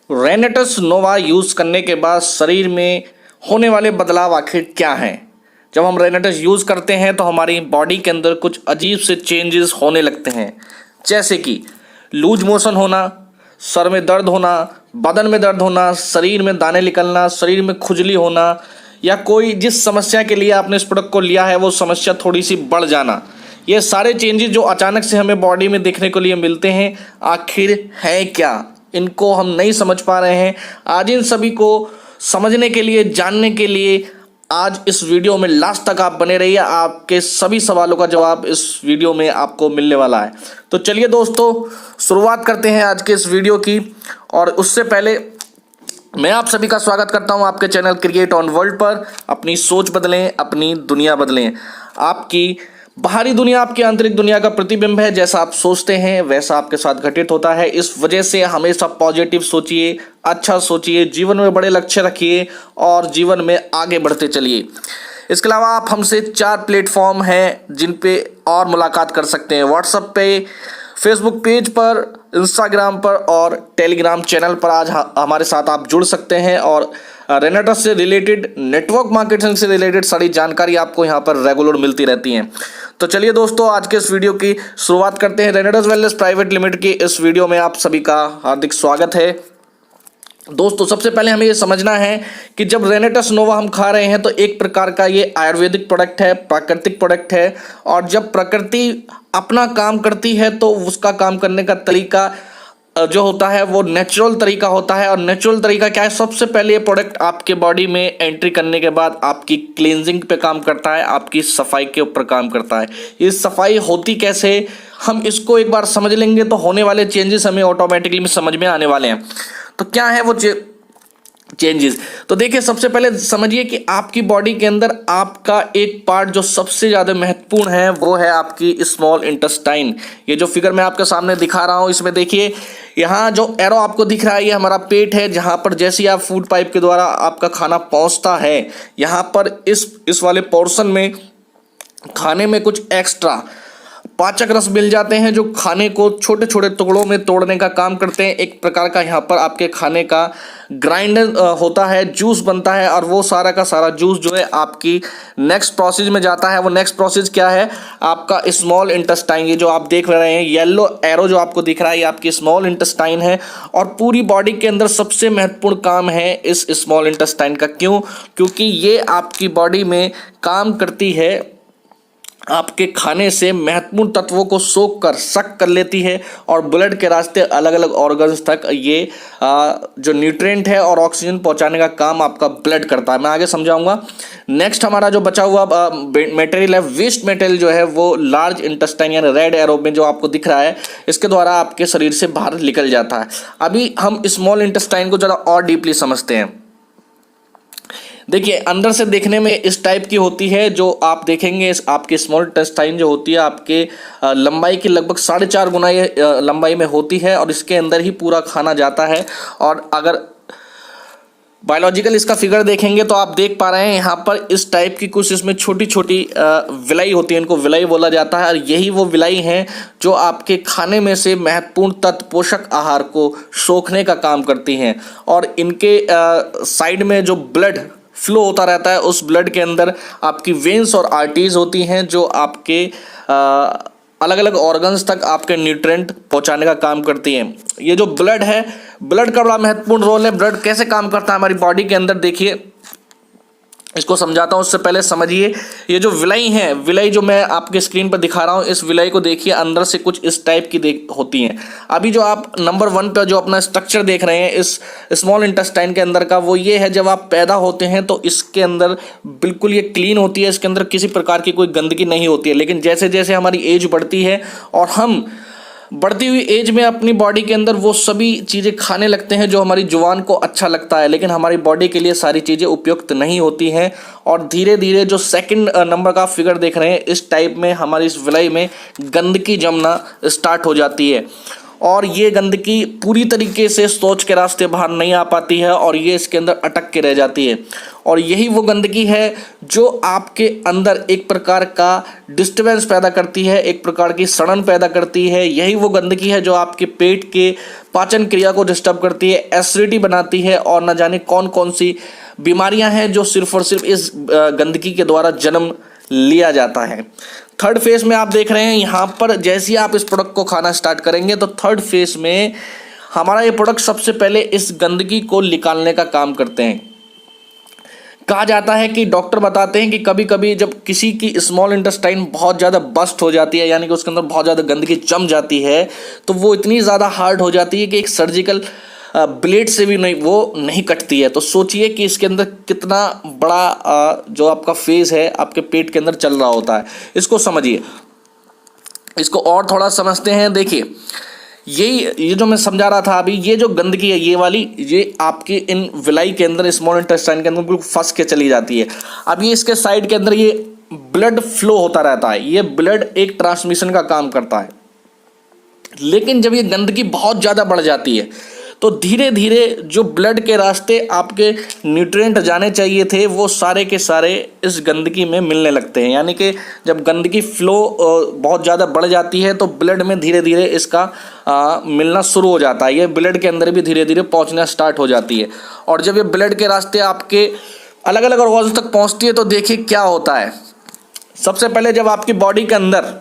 रेनेटस नोवा use करने के बाद शरीर में होने वाले बदलाव आखिर क्या हैं। जब हम रेनेटस यूज़ करते हैं तो हमारी बॉडी के अंदर कुछ अजीब से चेंजेस होने लगते हैं, जैसे कि लूज मोशन होना, सर में दर्द होना, बदन में दर्द होना, शरीर में दाने निकलना, शरीर में खुजली होना, या कोई जिस समस्या के लिए आपने इस प्रोडक्ट को लिया है वो समस्या थोड़ी सी बढ़ जाना। ये सारे चेंजेस जो अचानक से हमें बॉडी में देखने को लिए मिलते हैं, आखिर है क्या, इनको हम नहीं समझ पा रहे हैं। आज इन सभी को समझने के लिए, जानने के लिए आज इस वीडियो में लास्ट तक आप बने रहिए। आपके सभी सवालों का जवाब इस वीडियो में आपको मिलने वाला है। तो चलिए दोस्तों, शुरुआत करते हैं आज के इस वीडियो की। और उससे पहले मैं आप सभी का स्वागत करता हूं आपके चैनल क्रिएट ऑन वर्ल्ड पर। अपनी सोच बदलें, अपनी दुनिया बदलें। आपकी बाहरी दुनिया आपकी आंतरिक दुनिया का प्रतिबिंब है। जैसा आप सोचते हैं वैसा आपके साथ घटित होता है। इस वजह से हमेशा पॉजिटिव सोचिए, अच्छा सोचिए, जीवन में बड़े लक्ष्य रखिए और जीवन में आगे बढ़ते चलिए। इसके अलावा आप हमसे 4 प्लेटफॉर्म हैं जिन पे और मुलाकात कर सकते हैं। व्हाट्सएप पे, फेसबुक पेज पर, इंस्टाग्राम पर और टेलीग्राम चैनल पर आज हमारे साथ आप जुड़ सकते हैं और रेनेटस से रिलेटेड, नेटवर्क मार्केटिंग से रिलेटेड सारी जानकारी आपको यहाँ पर रेगुलर मिलती रहती हैं। तो चलिए दोस्तों, आज के इस वीडियो की शुरुआत करते हैं। रेनेटस वेलनेस प्राइवेट लिमिटेड की इस वीडियो में आप सभी का हार्दिक स्वागत है। दोस्तों, सबसे पहले हमें ये समझना है कि जब रेनेटस नोवा हम खा रहे हैं तो एक प्रकार का ये आयुर्वेदिक प्रोडक्ट है, प्राकृतिक प्रोडक्ट है। और जब प्रकृति अपना काम करती है तो उसका काम करने का तरीका जो होता है वो नेचुरल तरीका होता है। और नेचुरल तरीका क्या है? सबसे पहले ये प्रोडक्ट आपके बॉडी में एंट्री करने के बाद आपकी क्लींजिंग पे काम करता है, आपकी सफाई के ऊपर काम करता है। ये सफाई होती कैसे, हम इसको एक बार समझ लेंगे तो होने वाले चेंजेस हमें ऑटोमेटिकली समझ में आने वाले हैं। तो क्या है वो चेंजेस? तो देखिए, सबसे पहले समझिए कि आपकी बॉडी के अंदर आपका एक पार्ट जो सबसे ज़्यादा महत्वपूर्ण है वो है आपकी स्मॉल इंटेस्टाइन। ये जो फिगर मैं आपके सामने दिखा रहा हूँ, इसमें देखिए यहाँ जो एरो आपको दिख रहा है ये हमारा पेट है, जहाँ पर जैसे ही आप फूड पाइप के द्वारा आपका खाना पहुँचता है, यहाँ पर इस वाले पोर्शन में खाने में कुछ एक्स्ट्रा पाचक रस मिल जाते हैं जो खाने को छोटे छोटे टुकड़ों में तोड़ने का काम करते हैं। एक प्रकार का यहाँ पर आपके खाने का ग्राइंडर होता है, जूस बनता है और वो सारा का सारा जूस जो है आपकी नेक्स्ट प्रोसेस में जाता है। वो नेक्स्ट प्रोसेस क्या है? आपका स्मॉल इंटेस्टाइन। ये जो आप देख रहे हैं येलो एरो जो आपको दिख रहा है, ये आपकी स्मॉल इंटेस्टाइन है। और पूरी बॉडी के अंदर सबसे महत्वपूर्ण काम है इस स्मॉल इंटेस्टाइन का। क्यों? क्योंकि ये आपकी बॉडी में काम करती है, आपके खाने से महत्वपूर्ण तत्वों को सोख कर सक कर लेती है और ब्लड के रास्ते अलग अलग ऑर्गन्स तक ये जो न्यूट्रिएंट है और ऑक्सीजन पहुंचाने का काम आपका ब्लड करता है। मैं आगे समझाऊंगा। नेक्स्ट हमारा जो बचा हुआ मटेरियल है, वेस्ट मटेरियल जो है वो लार्ज इंटेस्टाइन यानी रेड एरो में जो आपको दिख रहा है, इसके द्वारा आपके शरीर से बाहर निकल जाता है। अभी हम स्मॉल इंटेस्टाइन को ज़रा और डीपली समझते हैं। देखिए, अंदर से देखने में इस टाइप की होती है। जो आप देखेंगे आपकी स्मॉल इंटेस्टाइन जो होती है आपके लंबाई की लगभग 4.5 गुना ये लंबाई में होती है और इसके अंदर ही पूरा खाना जाता है। और अगर बायोलॉजिकल इसका फिगर देखेंगे तो आप देख पा रहे हैं यहाँ पर इस टाइप की कुछ इसमें छोटी छोटी विलाई होती है, इनको विलाई बोला जाता है। और यही वो विलाई हैं जो आपके खाने में से महत्वपूर्ण तत्व पोषक आहार को सोखने का काम करती हैं। और इनके साइड में जो ब्लड फ्लो होता रहता है, उस ब्लड के अंदर आपकी वेन्स और आर्टरीज होती हैं जो आपके अलग अलग ऑर्गन्स तक आपके न्यूट्रिएंट पहुंचाने का काम करती हैं। ये जो ब्लड है, ब्लड का बड़ा महत्वपूर्ण रोल है। ब्लड कैसे काम करता है हमारी बॉडी के अंदर, देखिए इसको समझाता हूँ। उससे पहले समझिए, ये जो विलाई है, विलाई जो मैं आपके स्क्रीन पर दिखा रहा हूँ, इस विलाई को देखिए, अंदर से कुछ इस टाइप की होती हैं। अभी जो आप नंबर 1 पर जो अपना स्ट्रक्चर देख रहे हैं इस स्मॉल इंटेस्टाइन के अंदर का, वो ये है जब आप पैदा होते हैं तो इसके अंदर बिल्कुल ये क्लीन होती है, इसके अंदर किसी प्रकार की कोई गंदगी नहीं होती है। लेकिन जैसे जैसे हमारी एज बढ़ती है और हम बढ़ती हुई एज में अपनी बॉडी के अंदर वो सभी चीज़ें खाने लगते हैं जो हमारी जुबान को अच्छा लगता है, लेकिन हमारी बॉडी के लिए सारी चीज़ें उपयुक्त नहीं होती हैं। और धीरे धीरे जो सेकंड नंबर का फिगर देख रहे हैं, इस टाइप में हमारी इस विलाई में गंदगी जमना स्टार्ट हो जाती है। और ये गंदगी पूरी तरीके से शौच के रास्ते बाहर नहीं आ पाती है और ये इसके अंदर अटक के रह जाती है। और यही वो गंदगी है जो आपके अंदर एक प्रकार का डिस्टर्बेंस पैदा करती है, एक प्रकार की सड़न पैदा करती है। यही वो गंदगी है जो आपके पेट के पाचन क्रिया को डिस्टर्ब करती है, एसिडिटी बनाती है और न जाने कौन कौन सी बीमारियां हैं जो सिर्फ और सिर्फ इस गंदगी के द्वारा जन्म लिया जाता है। थर्ड फेज में आप देख रहे हैं यहाँ पर, जैसे ही आप इस प्रोडक्ट को खाना स्टार्ट करेंगे तो थर्ड फेज में हमारा ये प्रोडक्ट सबसे पहले इस गंदगी को निकालने का काम करते हैं। कहा जाता है कि डॉक्टर बताते हैं कि कभी कभी जब किसी की स्मॉल इंटेस्टाइन बहुत ज़्यादा बस्ट हो जाती है, यानी कि उसके अंदर बहुत ज़्यादा गंदगी जम जाती है, तो वो इतनी ज़्यादा हार्ड हो जाती है कि एक सर्जिकल ब्लेड से भी नहीं कटती है। तो सोचिए कि इसके अंदर कितना बड़ा जो आपका फेज है आपके पेट के अंदर चल रहा होता है। इसको समझिए, इसको और थोड़ा समझते हैं। देखिए, ये जो मैं समझा रहा था अभी, ये जो गंदगी है ये वाली, ये आपके इन विलाई के अंदर, स्मॉल इंटेस्टाइन के अंदर बिल्कुल फंस के चली जाती है। अब ये इसके साइड के अंदर ये ब्लड फ्लो होता रहता है, ये ब्लड एक ट्रांसमिशन का काम करता है। लेकिन जब ये गंदगी बहुत ज़्यादा बढ़ जाती है तो धीरे धीरे जो ब्लड के रास्ते आपके न्यूट्रिएंट जाने चाहिए थे वो सारे के सारे इस गंदगी में मिलने लगते हैं। यानी कि जब गंदगी फ्लो बहुत ज़्यादा बढ़ जाती है तो ब्लड में धीरे धीरे इसका मिलना शुरू हो जाता है, ये ब्लड के अंदर भी धीरे धीरे पहुंचना स्टार्ट हो जाती है। और जब ये ब्लड के रास्ते आपके अलग अलग ऑर्गन्स तक पहुँचती है तो देखिए क्या होता है। सबसे पहले जब आपकी बॉडी के अंदर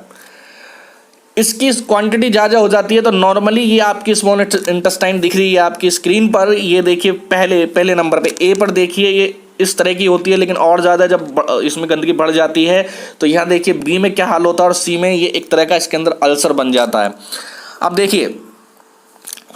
इसकी क्वांटिटी ज़्यादा हो जाती है तो नॉर्मली ये आपकी स्मॉल इंटेस्टाइन दिख रही है आपकी स्क्रीन पर, ये देखिए पहले नंबर पे ए पर देखिए ये इस तरह की होती है। लेकिन और ज़्यादा जब इसमें गंदगी बढ़ जाती है तो यहाँ देखिए बी में क्या हाल होता है और सी में ये एक तरह का इसके अंदर अल्सर बन जाता है। अब देखिए,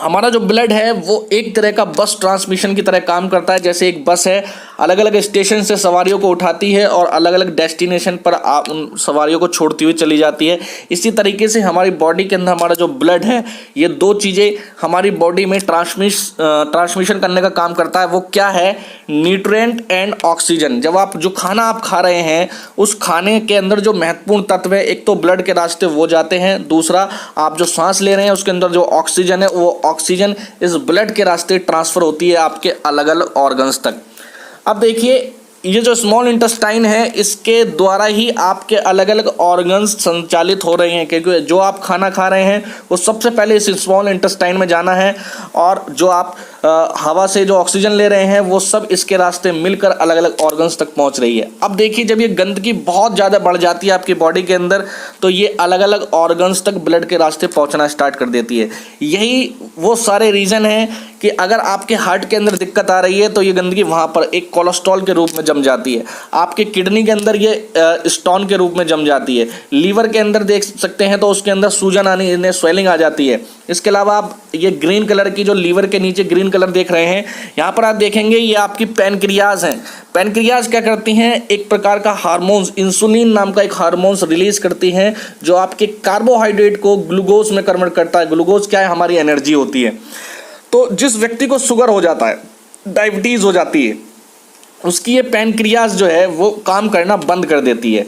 हमारा जो ब्लड है वो एक तरह का बस ट्रांसमिशन की तरह काम करता है। जैसे एक बस है, अलग अलग स्टेशन से सवारियों को उठाती है और अलग अलग डेस्टिनेशन पर उन सवारियों को छोड़ती हुई चली जाती है। इसी तरीके से हमारी बॉडी के अंदर हमारा जो ब्लड है, ये दो चीज़ें हमारी बॉडी में ट्रांसमिशन करने का काम करता है। वो क्या है? Nutrient and oxygen. जब आप जो खाना आप खा रहे हैं उस खाने के अंदर जो महत्वपूर्ण तत्व है, एक तो ब्लड के रास्ते वो जाते हैं, दूसरा आप जो सांस ले रहे हैं उसके अंदर जो ऑक्सीजन है वो ऑक्सीजन इस ब्लड के रास्ते ट्रांसफर होती है आपके अलग अलग ऑर्गन्स तक। अब देखिए, ये जो स्मॉल इंटेस्टाइन है इसके द्वारा ही आपके अलग अलग ऑर्गन्स संचालित हो रहे हैं, क्योंकि जो आप खाना खा रहे हैं वो सबसे पहले इस स्मॉल इंटेस्टाइन में जाना है और जो आप हवा से जो ऑक्सीजन ले रहे हैं वो सब इसके रास्ते मिलकर अलग अलग ऑर्गन्स तक पहुंच रही है। अब देखिए, जब ये गंदगी बहुत ज़्यादा बढ़ जाती है आपकी बॉडी के अंदर तो ये अलग अलग ऑर्गन्स तक ब्लड के रास्ते पहुंचना स्टार्ट कर देती है। यही वो सारे रीज़न हैं कि अगर आपके हार्ट के अंदर दिक्कत आ रही है तो ये गंदगी वहाँ पर एक कोलेस्ट्रॉल के रूप में जम जाती है, आपके किडनी के अंदर ये स्टोन के रूप में जम जाती है, लीवर के अंदर देख सकते हैं तो उसके अंदर सूजन आने स्वेलिंग आ जाती है। इसके अलावा आप ये ग्रीन कलर की जो लीवर के नीचे ग्रीन कलर देख रहे हैं, यहाँ पर आप देखेंगे ये आपकी पैनक्रियाज हैं। पैनक्रियाज क्या करती हैं? एक प्रकार का हार्मोन्स, इंसुलिन नाम का एक हार्मोन्स रिलीज करती हैं जो आपके कार्बोहाइड्रेट को ग्लूकोज में कन्वर्ट करता है। ग्लूकोज क्या है? हमारी एनर्जी होती है। तो जिस व्यक्ति को शुगर हो जाता है, डायबिटीज़ हो जाती है, उसकी ये पैनक्रियाज जो है वो काम करना बंद कर देती है।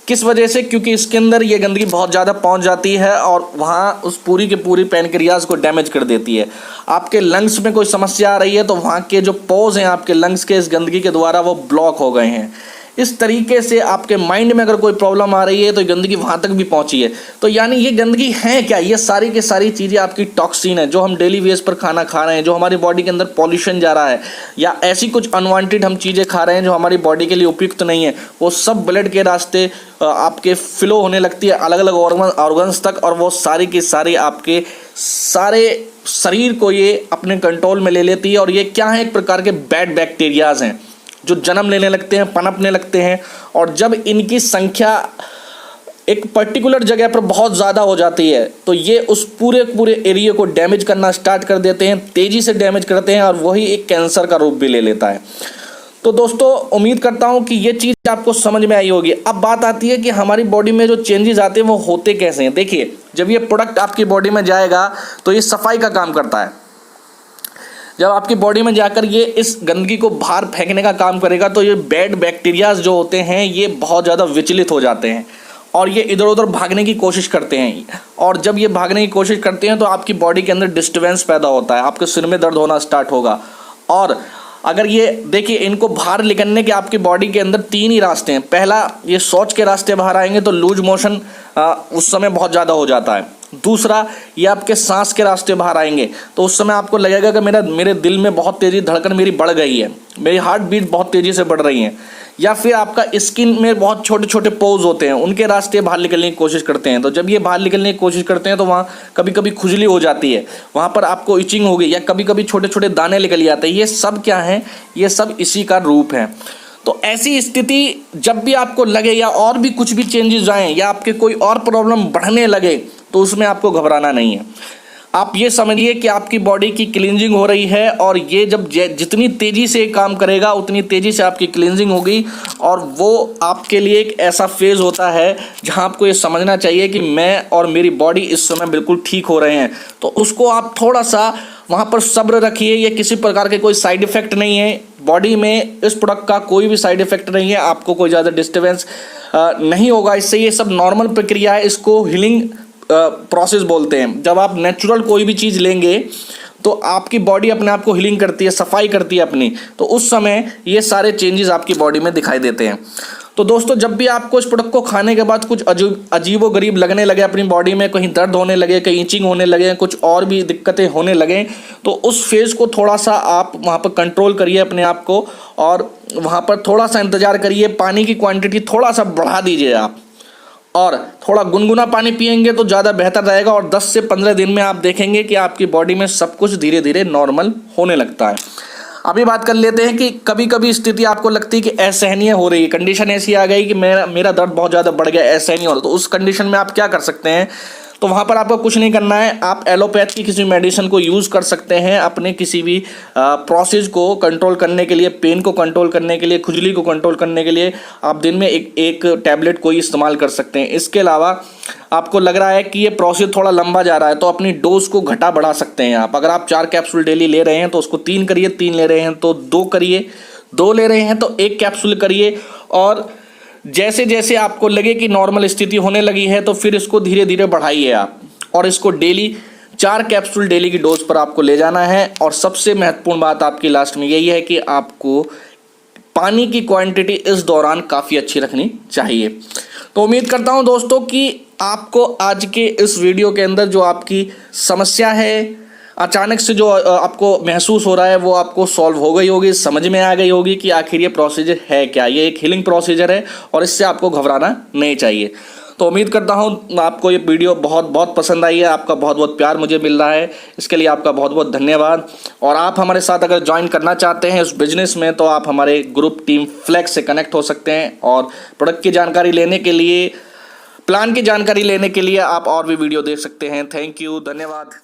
किस वजह से? क्योंकि इसके अंदर ये गंदगी बहुत ज़्यादा पहुंच जाती है और वहाँ उस पूरी के पूरी पैनक्रियाज को डैमेज कर देती है। आपके लंग्स में कोई समस्या आ रही है तो वहाँ के जो पोज हैं आपके लंग्स के, इस गंदगी के द्वारा वो ब्लॉक हो गए हैं। इस तरीके से आपके माइंड में अगर कोई प्रॉब्लम आ रही है तो गंदगी वहाँ तक भी पहुँची है। तो यानी ये गंदगी है क्या? ये सारी की सारी चीज़ें आपकी टॉक्सिन है जो हम डेली बेस पर खाना खा रहे हैं, जो हमारी बॉडी के अंदर पॉल्यूशन जा रहा है या ऐसी कुछ अनवांटेड हम चीज़ें खा रहे हैं जो हमारी बॉडी के लिए उपयुक्त नहीं है, वो सब ब्लड के रास्ते आपके फ्लो होने लगती है अलग अलग ऑर्गन्स तक और वो सारी की सारी आपके सारे शरीर को ये अपने कंट्रोल में ले लेती है। और ये क्या है? एक प्रकार के बैड बैक्टीरियाज हैं जो जन्म लेने लगते हैं, पनपने लगते हैं और जब इनकी संख्या एक पर्टिकुलर जगह पर बहुत ज़्यादा हो जाती है तो ये उस पूरे एरिया को डैमेज करना स्टार्ट कर देते हैं, तेज़ी से डैमेज करते हैं और वही एक कैंसर का रूप भी ले लेता है। तो दोस्तों, उम्मीद करता हूँ कि ये चीज़ आपको समझ में आई होगी। अब बात आती है कि हमारी बॉडी में जो चेंजेस आते हैं वो होते कैसे हैं। देखिए, जब ये प्रोडक्ट आपकी बॉडी में जाएगा तो ये सफाई का काम करता है। जब आपकी बॉडी में जाकर ये इस गंदगी को बाहर फेंकने का काम करेगा तो ये बैड बैक्टीरियाज जो होते हैं ये बहुत ज़्यादा विचलित हो जाते हैं और ये इधर उधर भागने की कोशिश करते हैं। और जब ये भागने की कोशिश करते हैं तो आपकी बॉडी के अंदर डिस्टर्बेंस पैदा होता है, आपके सिर में दर्द होना स्टार्ट होगा। और अगर ये देखिए, इनको बाहर निकलने के आपकी बॉडी के अंदर 3 ही रास्ते हैं। पहला, ये शौच के रास्ते बाहर आएंगे तो लूज मोशन उस समय बहुत ज़्यादा हो जाता है। दूसरा, ये आपके सांस के रास्ते बाहर आएंगे तो उस समय आपको लगेगा कि मेरे दिल में बहुत तेज़ी धड़कन मेरी बढ़ गई है, मेरी हार्ट बीट बहुत तेज़ी से बढ़ रही है। या फिर आपका स्किन में बहुत छोटे छोटे पोज होते हैं, उनके रास्ते बाहर निकलने की कोशिश करते हैं। तो जब ये बाहर निकलने की कोशिश करते हैं तो वहाँ कभी कभी खुजली हो जाती है, वहाँ पर आपको इचिंग होगी, या कभी कभी छोटे छोटे दाने निकल जाते हैं। ये सब क्या है? ये सब इसी का रूप है। तो ऐसी स्थिति जब भी आपको लगे या और भी कुछ भी चेंजेस आएँ या आपके कोई और प्रॉब्लम बढ़ने लगे तो उसमें आपको घबराना नहीं है। आप ये समझिए कि आपकी बॉडी की क्लींजिंग हो रही है, और ये जब जितनी तेज़ी से काम करेगा उतनी तेज़ी से आपकी क्लींजिंग होगी। और वो आपके लिए एक ऐसा फेज़ होता है जहां आपको ये समझना चाहिए कि मैं और मेरी बॉडी इस समय बिल्कुल ठीक हो रहे हैं। तो उसको आप थोड़ा सा वहाँ पर सब्र रखिए। ये किसी प्रकार के कोई साइड इफ़ेक्ट नहीं है, बॉडी में इस प्रोडक्ट का कोई भी साइड इफ़ेक्ट नहीं है, आपको कोई ज़्यादा डिस्टर्बेंस नहीं होगा इससे। ये सब नॉर्मल प्रक्रिया है, इसको हीलिंग प्रोसेस बोलते हैं। जब आप नेचुरल कोई भी चीज़ लेंगे तो आपकी बॉडी अपने आप को हीलिंग करती है, सफाई करती है अपनी, तो उस समय ये सारे चेंजेस आपकी बॉडी में दिखाई देते हैं। तो दोस्तों, जब भी आपको इस प्रोडक्ट को खाने के बाद कुछ अजीबो गरीब लगने लगे अपनी बॉडी में, कहीं दर्द होने लगे, कहीं इचिंग होने लगे, कुछ और भी दिक्कतें होने लगे, तो उस फेज़ को थोड़ा सा आप वहाँ पर कंट्रोल करिए अपने आप को, और वहाँ पर थोड़ा सा इंतज़ार करिए। पानी की क्वांटिटी थोड़ा सा बढ़ा दीजिए आप, और थोड़ा गुनगुना पानी पिएंगे तो ज़्यादा बेहतर रहेगा। और 10 से 15 दिन में आप देखेंगे कि आपकी बॉडी में सब कुछ धीरे धीरे नॉर्मल होने लगता है। अभी बात कर लेते हैं कि कभी कभी स्थिति आपको लगती है कि असहनीय हो रही है, कंडीशन ऐसी आ गई कि मेरा दर्द बहुत ज़्यादा बढ़ गया, असहनीय हो रहा, तो उस कंडीशन में आप क्या कर सकते हैं? तो वहाँ पर आपको कुछ नहीं करना है, आप एलोपैथ की किसी मेडिसिन को यूज़ कर सकते हैं अपने किसी भी प्रोसेस को कंट्रोल करने के लिए, पेन को कंट्रोल करने के लिए, खुजली को कंट्रोल करने के लिए आप दिन में एक टैबलेट कोई इस्तेमाल कर सकते हैं। इसके अलावा आपको लग रहा है कि ये प्रोसेस थोड़ा लंबा जा रहा है तो अपनी डोज को घटा बढ़ा सकते हैं आप। अगर आप 4 कैप्सूल डेली ले रहे हैं तो उसको 3 करिए, 3 ले रहे हैं तो 2 करिए, 2 ले रहे हैं तो 1 कैप्सूल करिए। और जैसे जैसे आपको लगे कि नॉर्मल स्थिति होने लगी है तो फिर इसको धीरे धीरे बढ़ाइए आप, और इसको डेली 4 कैप्सूल डेली की डोज पर आपको ले जाना है। और सबसे महत्वपूर्ण बात आपकी लास्ट में यही है कि आपको पानी की क्वांटिटी इस दौरान काफ़ी अच्छी रखनी चाहिए। तो उम्मीद करता हूं दोस्तों कि आपको आज के इस वीडियो के अंदर जो आपकी समस्या है, अचानक से जो आपको महसूस हो रहा है, वो आपको सॉल्व हो गई होगी, समझ में आ गई होगी कि आखिर ये प्रोसीजर है क्या। ये एक हीलिंग प्रोसीजर है और इससे आपको घबराना नहीं चाहिए। तो उम्मीद करता हूँ आपको ये वीडियो बहुत बहुत पसंद आई है, आपका बहुत बहुत प्यार मुझे मिल रहा है, इसके लिए आपका बहुत बहुत धन्यवाद। और आप हमारे साथ अगर ज्वाइन करना चाहते हैं उस बिजनेस में तो आप हमारे ग्रुप टीम फ्लेक्स से कनेक्ट हो सकते हैं। और प्रोडक्ट की जानकारी लेने के लिए, प्लान की जानकारी लेने के लिए आप और भी वीडियो देख सकते हैं। थैंक यू, धन्यवाद।